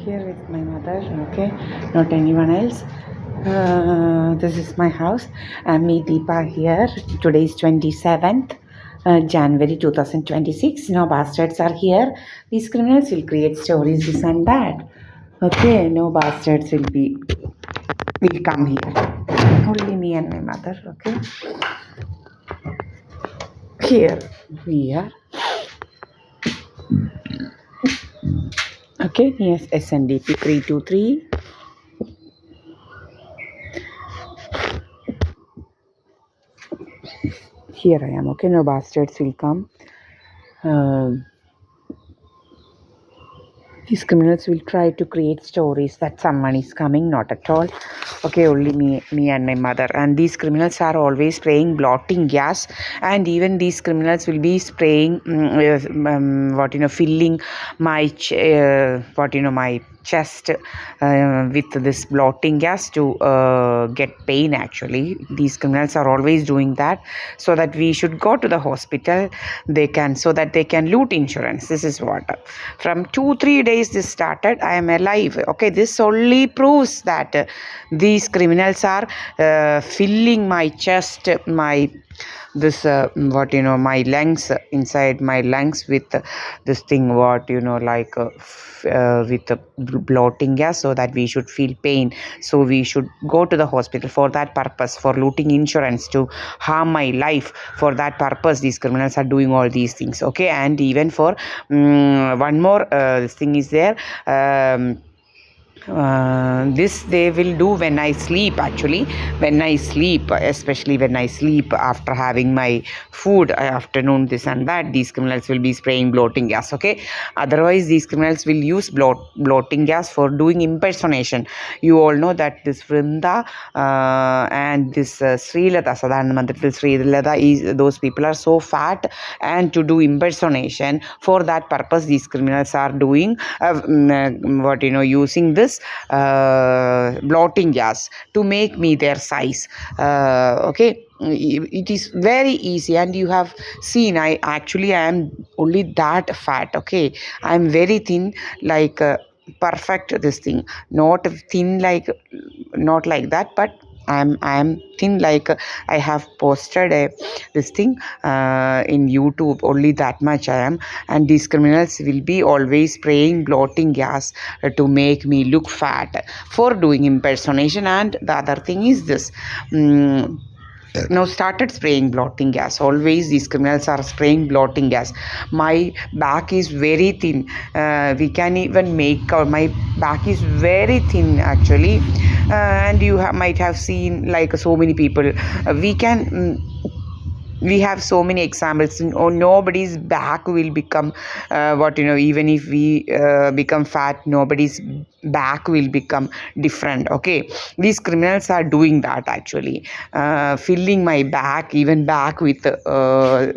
Here with my mother, okay, not anyone else. This is my house. I'm me, Deepa, here. Today is 27th January 2026. No bastards are here. These criminals will create stories, this and that. Okay, no bastards will come here. Only me and my mother, okay. Here we are. Okay, yes, SNDP 323. Here I am, okay, no bastards will come. These criminals will try to create stories that someone is coming, not at all. Okay, only me and my mother. And these criminals are always spraying blotting gas, and even these criminals will be spraying filling my my chest with this blotting gas to get pain. Actually, these criminals are always doing that, so that we should go to the hospital. So that they can loot insurance. This is what from 2-3 days this started. I am alive. Okay, this only proves that these criminals are filling my chest, my my lungs, inside my lungs with this thing with the bloating gas, so that we should feel pain. So we should go to the hospital for that purpose, for looting insurance, to harm my life. For that purpose these criminals are doing all these things. Okay, and even for one more this thing is there. This they will do when I sleep. Actually, when I sleep, especially when I sleep after having my food afternoon, this and that, these criminals will be spraying bloating gas. Okay, otherwise these criminals will use bloating gas for doing impersonation. You all know that this Vrinda and this Srilata, Sadhananda Mandiril Srilata, is those people are so fat, and to do impersonation, for that purpose these criminals are doing using this blotting gas to make me their size. Okay, it is very easy, and you have seen I am only that fat. Okay, I am very thin, like perfect this thing, not thin like, not like that, but I am thin, like I have posted this thing in YouTube. Only that much I am. And these criminals will be always spraying bloating gas to make me look fat, for doing impersonation. And the other thing is this. Now started spraying blotting gas. Always these criminals are spraying blotting gas. My back is very thin. We can even make my back is very thin, actually. And you might have seen, like, so many people. We have so many examples. Nobody's back will become even if we become fat, nobody's back will become different. Okay, these criminals are doing that, actually, filling my back, even back, with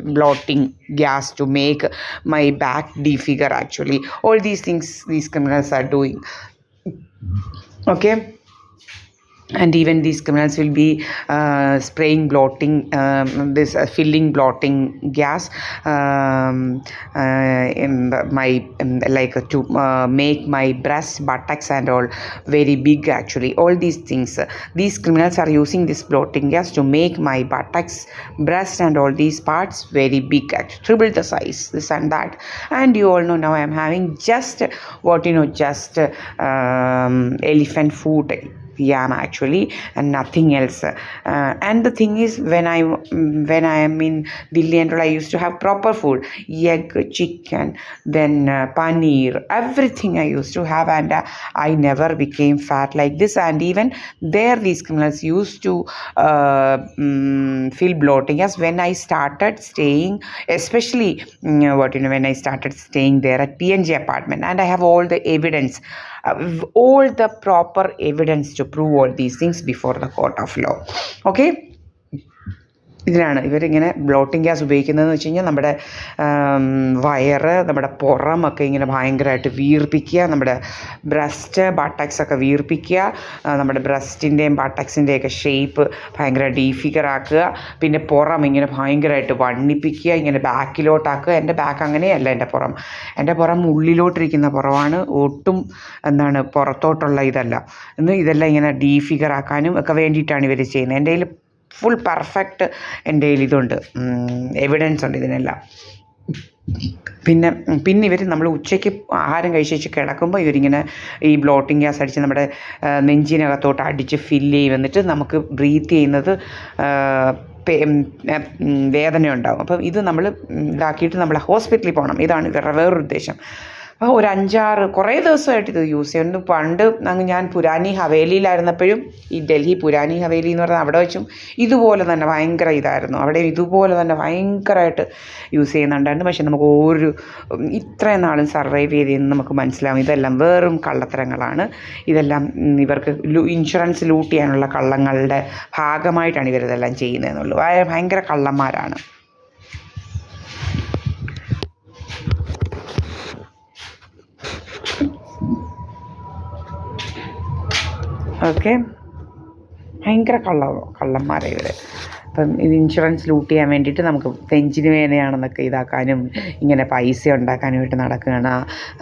blotting gas to make my back defigure. Actually, all these things these criminals are doing. Okay, and even these criminals will be spraying blotting this filling blotting gas in my like to make my breast, buttocks and all very big. Actually, all these things these criminals are using this blotting gas to make my buttocks, breast and all these parts very big, actually triple the size, this and that. And you all know, now I am having just elephant food yam, actually, and nothing else. And the thing is, when I am in Delhi and all, I used to have proper food: egg, chicken, then paneer, everything I used to have. And I never became fat like this. And even there these criminals used to feel bloating. As when I started staying, especially when I started staying there at PNG apartment, and I have all the evidence, all the proper evidence to prove all these things before the court of law. Okay, ഇതിനാണ് ഇവരിങ്ങനെ blotting gas ഉപയോഗിക്കുന്നതെന്ന് വെച്ച് കഴിഞ്ഞാൽ നമ്മുടെ വയറ്, നമ്മുടെ പുറമൊക്കെ ഇങ്ങനെ ഭയങ്കരമായിട്ട് വീർപ്പിക്കുക, നമ്മുടെ ബ്രസ്റ്റ് ബട്ടക്സൊക്കെ വീർപ്പിക്കുക, നമ്മുടെ ബ്രസ്റ്റിൻ്റെയും ബട്ടക്സിൻ്റെയൊക്കെ ഷേപ്പ് ഭയങ്കര ഡീഫിഗർ ആക്കുക, പിന്നെ പുറം ഇങ്ങനെ ഭയങ്കരമായിട്ട് വണ്ണിപ്പിക്കുക, ഇങ്ങനെ ബാക്കിലോട്ടാക്കുക. എൻ്റെ ബാക്ക് അങ്ങനെയല്ല, എൻ്റെ പുറം ഉള്ളിലോട്ടിരിക്കുന്ന പുറമാണ്, ഒട്ടും പുറത്തോട്ടുള്ള ഇതല്ല. ഇതെല്ലാം ഇങ്ങനെ ഡീഫിഗർ ആക്കാനും ഒക്കെ വേണ്ടിയിട്ടാണ് ഇവർ ചെയ്യുന്നത്. എൻ്റെ കയ്യിൽ ഫുൾ പെർഫെക്റ്റ് എൻ്റെ കയ്യിൽ ഇതുണ്ട്, എവിഡൻസ് ഉണ്ട് ഇതിനെല്ലാം. പിന്നെ ഇവർ നമ്മൾ ഉച്ചയ്ക്ക് ആഹാരം കഴിച്ച് കിടക്കുമ്പോൾ ഇവരിങ്ങനെ ഈ ബ്ലോട്ടിംഗ് ഗ്യാസ് അടിച്ച് നമ്മുടെ നെഞ്ചിനകത്തോട്ട് അടിച്ച് ഫില്ല് ചെയ്യും. എന്നിട്ട് നമുക്ക് ബ്രീത്ത് ചെയ്യുന്നത് വേദന ഉണ്ടാകും. അപ്പം ഇത് നമ്മൾ ഇതാക്കിയിട്ട് നമ്മൾ ഹോസ്പിറ്റലിൽ പോകണം. ഇതാണ് ഇവരുടെ വേറൊരു ഉദ്ദേശം. അപ്പോൾ ഒരു 5-6 കുറേ ദിവസമായിട്ട് ഇത് യൂസ് ചെയ്യുന്നു. പണ്ട് ഞാൻ പുരാനി ഹവേലിയിലായിരുന്നപ്പോഴും, ഈ ഡൽഹി പുരാനി ഹവേലി എന്ന് പറഞ്ഞാൽ അവിടെ വെച്ചും ഇതുപോലെ തന്നെ ഭയങ്കര ഇതായിരുന്നു. അവിടെ ഇതുപോലെ തന്നെ ഭയങ്കരമായിട്ട് യൂസ് ചെയ്യുന്നുണ്ടായിരുന്നു. പക്ഷെ നമുക്ക് ഇത്രയും നാളും സർവൈവ് ചെയ്തെന്ന് നമുക്ക് മനസ്സിലാവും ഇതെല്ലാം വെറും കള്ളത്തരങ്ങളാണ്. ഇതെല്ലാം ഇവർക്ക് ഇൻഷുറൻസ് ലൂട്ട് ചെയ്യാനുള്ള കള്ളങ്ങളുടെ ഭാഗമായിട്ടാണ് ഇവരിതെല്ലാം ചെയ്യുന്നതെന്നുള്ളൂ. ഭയങ്കര കള്ളന്മാരാണ്. ഓക്കെ, ഭയങ്കര കള്ളന്മാരാണ് ഇവർ. അപ്പം ഇത് ഇൻഷുറൻസ് ലൂട്ട് ചെയ്യാൻ വേണ്ടിയിട്ട് നമുക്ക് നെഞ്ചിന് വേദനയാണെന്നൊക്കെ ഇതാക്കാനും ഇങ്ങനെ പൈസ ഉണ്ടാക്കാനുമായിട്ട് നടക്കുകയാണ്.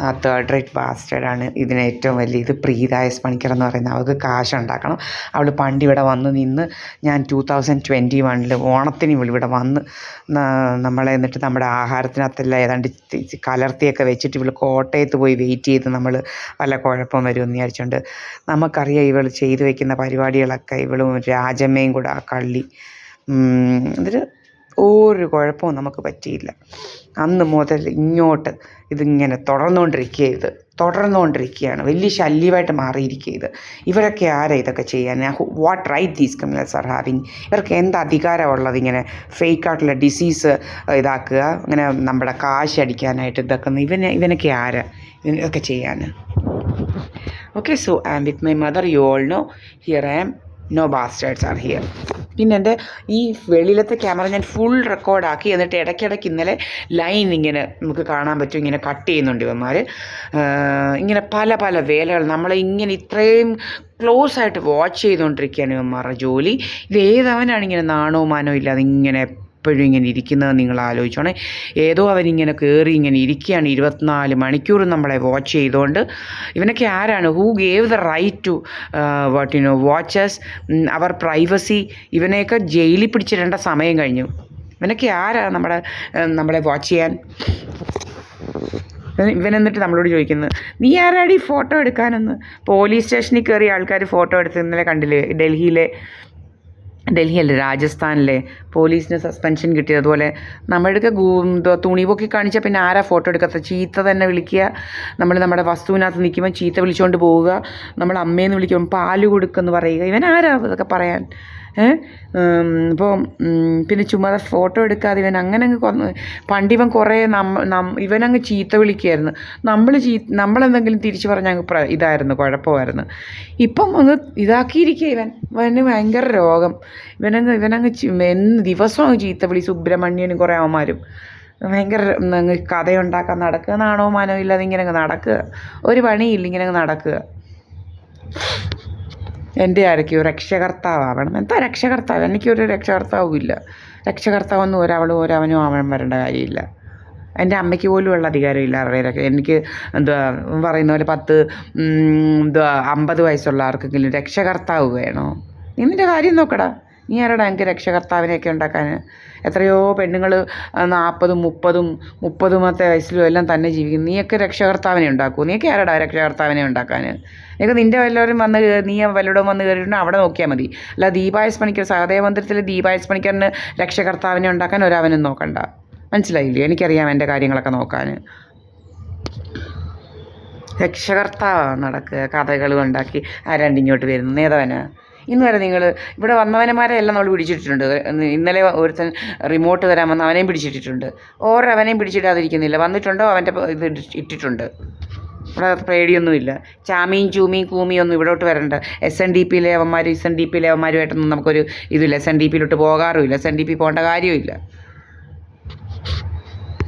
ആ തേർഡ് റേറ്റ് ബാസ്റ്റേഡാണ് ഇതിന് ഏറ്റവും വലിയ ഇത്. പ്രീത എസ് പണിക്കർ എന്ന് പറയുന്നത്, അവൾക്ക് കാശുണ്ടാക്കണം. അവൾ പണ്ട് ഇവിടെ വന്ന് നിന്ന്, ഞാൻ 2021 ഓണത്തിന് ഇവിടെ വന്ന് എന്നിട്ട് നമ്മുടെ ആഹാരത്തിനകത്തെല്ലാം ഏതാണ്ട് കലർത്തിയൊക്കെ വെച്ചിട്ട് ഇവൾ കോട്ടയത്ത് പോയി വെയിറ്റ് ചെയ്ത് നമ്മൾ വല്ല കുഴപ്പം വരുമെന്ന് വിചാരിച്ചുകൊണ്ട്. നമുക്കറിയാം ഇവൾ ചെയ്തു വയ്ക്കുന്ന പരിപാടികളൊക്കെ. ഇവളും രാജമ്മയും കൂടെ ആ കള്ളി എന്നിട്ട് ഒരു കുഴപ്പവും നമുക്ക് പറ്റിയില്ല. അന്ന് മുതൽ ഇങ്ങോട്ട് ഇതിങ്ങനെ തുടർന്നുകൊണ്ടിരിക്കുകയാണ്. വലിയ ശല്യമായിട്ട് മാറിയിരിക്കുക. ഇവരൊക്കെ ആരാ ഇതൊക്കെ ചെയ്യാൻ? What right these criminals are having? ഇവർക്ക് എന്ത് അധികാരമുള്ളത് ഇങ്ങനെ ഫേക്കായിട്ടുള്ള ഡിസീസ് ഇതാക്കുക, ഇങ്ങനെ നമ്മുടെ കാശ് അടിക്കാനായിട്ട് ഇതൊക്കെ? ഇവനൊക്കെ ആരാ ഇതൊക്കെ ചെയ്യാൻ? Okay, so I am with my mother. You all know here I am. No bastards are here. പിന്നെ എൻ്റെ ഈ വെളിയിലത്തെ ക്യാമറ ഞാൻ ഫുൾ റെക്കോർഡാക്കി. എന്നിട്ട് ഇടയ്ക്കിടയ്ക്ക് ഇന്നലെ ലൈൻ ഇങ്ങനെ നമുക്ക് കാണാൻ പറ്റും, ഇങ്ങനെ കട്ട് ചെയ്യുന്നുണ്ട് ഇവന്മാർ. ഇങ്ങനെ പല പല വേലകൾ നമ്മളെ ഇങ്ങനെ ഇത്രയും ക്ലോസ് ആയിട്ട് വാച്ച് ചെയ്തുകൊണ്ടിരിക്കുകയാണ് ഇവന്മാരുടെ ജോലി. ഇത് ഏതവനാണ് ഇങ്ങനെ നാണോ മാനോ ഇല്ലാതെ ഇങ്ങനെ എപ്പോഴും ഇങ്ങനെ ഇരിക്കുന്നത് നിങ്ങൾ ആലോചിച്ചോണേ. ഏതോ അവനിങ്ങനെ കയറി ഇങ്ങനെ ഇരിക്കുകയാണ് 24 മണിക്കൂർ നമ്മളെ വാച്ച് ചെയ്തുകൊണ്ട്. ഇവനൊക്കെ ആരാണ്? Who gave the right to watches our privacy? ഇവനെയൊക്കെ ജയിലിൽ പിടിച്ചിടേണ്ട സമയം കഴിഞ്ഞു. ഇവനൊക്കെ ആരാ നമ്മളെ വാച്ച് ചെയ്യാൻ? ഇവനെന്നിട്ട് നമ്മളോട് ചോദിക്കുന്നത്, നീ ആരാടി ഫോട്ടോ എടുക്കാനെന്ന്? പോലീസ് സ്റ്റേഷനിൽ കയറി ആൾക്കാർ ഫോട്ടോ എടുത്ത് ഇന്നലെ കണ്ടില്ലേ? ഡൽഹിയല്ലേ, രാജസ്ഥാനിലെ പോലീസിന് സസ്പെൻഷൻ കിട്ടിയതുപോലെ നമ്മുടെയൊക്കെ തുണി പൊക്കി കാണിച്ചാൽ പിന്നെ ആരാ ഫോട്ടോ എടുക്കാത്ത? ചീത്ത തന്നെ വിളിക്കുക. നമ്മുടെ വസ്തുവിനകത്ത് നിൽക്കുമ്പോൾ ചീത്ത വിളിച്ചുകൊണ്ട് പോവുക. നമ്മൾ അമ്മയെന്ന് വിളിക്കുമ്പോൾ പാല് കൊടുക്കുമെന്ന് പറയുക. ഇവൻ ആരാ ഇതൊക്കെ പറയാൻ? ഇപ്പോൾ പിന്നെ ചുമ്മാ ഫോട്ടോ എടുക്കാതെ ഇവൻ അങ്ങനെ അങ്ങ് പണ്ടിവൻ കുറേ ഇവനങ്ങ് ചീത്ത വിളിക്കുകയായിരുന്നു. നമ്മളെന്തെങ്കിലും തിരിച്ചു പറഞ്ഞാൽ ഇതായിരുന്നു, കുഴപ്പമായിരുന്നു. ഇപ്പം അങ്ങ് ഇതാക്കിയിരിക്കുക ഇവന് ഭയങ്കര രോഗം. ഇവനങ്ങ് ദിവസവും അങ്ങ് ചീത്ത വിളി. സുബ്രഹ്മണ്യനും കുറേ അവന്മാരും ഭയങ്കര കഥയുണ്ടാക്കാൻ നടക്കുക. നാണോ മാനോ ഇല്ലാതെ ഇങ്ങനെ അങ്ങ് നടക്കുക. ഒരു പണിയില്ല, ഇങ്ങനെ അങ്ങ് നടക്കുക. എൻ്റെ ആരൊക്കെയോ രക്ഷകർത്താവണം. എന്താ രക്ഷകർത്താവ്? എനിക്കൊരു രക്ഷകർത്താവും ഇല്ല. രക്ഷകർത്താവൊന്നും ഒരവനും ആവണം വരേണ്ട കാര്യമില്ല. എൻ്റെ അമ്മയ്ക്ക് പോലും ഉള്ള അധികാരമില്ല അവരുടെ. എനിക്ക് പറയുന്ന പോലെ 50 വയസ്സുള്ള ആർക്കെങ്കിലും രക്ഷകർത്താവ് വേണോ? നീ നിൻ്റെ കാര്യം നോക്കടാ. നീ ആരാടാ എനിക്ക് രക്ഷകർത്താവിനെയൊക്കെ ഉണ്ടാക്കാൻ? എത്രയോ പെണ്ണുങ്ങൾ 40, 30 വയസ്സിലും എല്ലാം തന്നെ ജീവിക്കും. നീയൊക്കെ രക്ഷകർത്താവിനെ ഉണ്ടാക്കൂ? നീയൊക്കെ ആരാടാ രക്ഷകർത്താവിനെ ഉണ്ടാക്കാൻ? നീക്ക് നിൻ്റെ വല്ലവരും നീ വല്ലയിടവും വന്ന് കയറിയിട്ടുണ്ടെങ്കിൽ അവിടെ നോക്കിയാൽ മതി. അല്ല ദീപായസ് പണിക്കർ, സഹദേവ മന്ദിരത്തിൽ ദീപായസ് പണിക്കറിന് രക്ഷകർത്താവിനെ ഉണ്ടാക്കാൻ ഒരവനും നോക്കണ്ട. മനസ്സിലായില്ലേ? എനിക്കറിയാം എൻ്റെ കാര്യങ്ങളൊക്കെ നോക്കാൻ. രക്ഷകർത്താവാണ് നടക്കുക, കഥകൾ ഉണ്ടാക്കി ആരാണ്ടിങ്ങോട്ട് വരുന്നു. നേതാവനാ ഇന്ന് വരെ നിങ്ങൾ ഇവിടെ വന്നവന്മാരെ എല്ലാം നമ്മൾ പിടിച്ചിട്ടിട്ടുണ്ട്. ഇന്നലെ ഒരുത്തൻ റിമോട്ട് തരാൻ വന്ന് അവനെയും പിടിച്ചിട്ടിട്ടുണ്ട്. അവനെയും പിടിച്ചിടാതിരിക്കുന്നില്ല. വന്നിട്ടുണ്ടോ അവൻ്റെ ഇത് ഇട്ടിട്ടുണ്ട്. ഇവിടെ പേടിയൊന്നുമില്ല. ചാമിയും ചൂമിയും കൂമിയും ഒന്നും ഇവിടോട്ട് വരണ്ട. SNDP അവന്മാരും SNDP അവന്മാരുമായിട്ടൊന്നും നമുക്കൊരു ഇതില്ല. SNDPയിലോട്ട് പോകാറുമില്ല. SNDP പോകേണ്ട കാര്യമില്ല.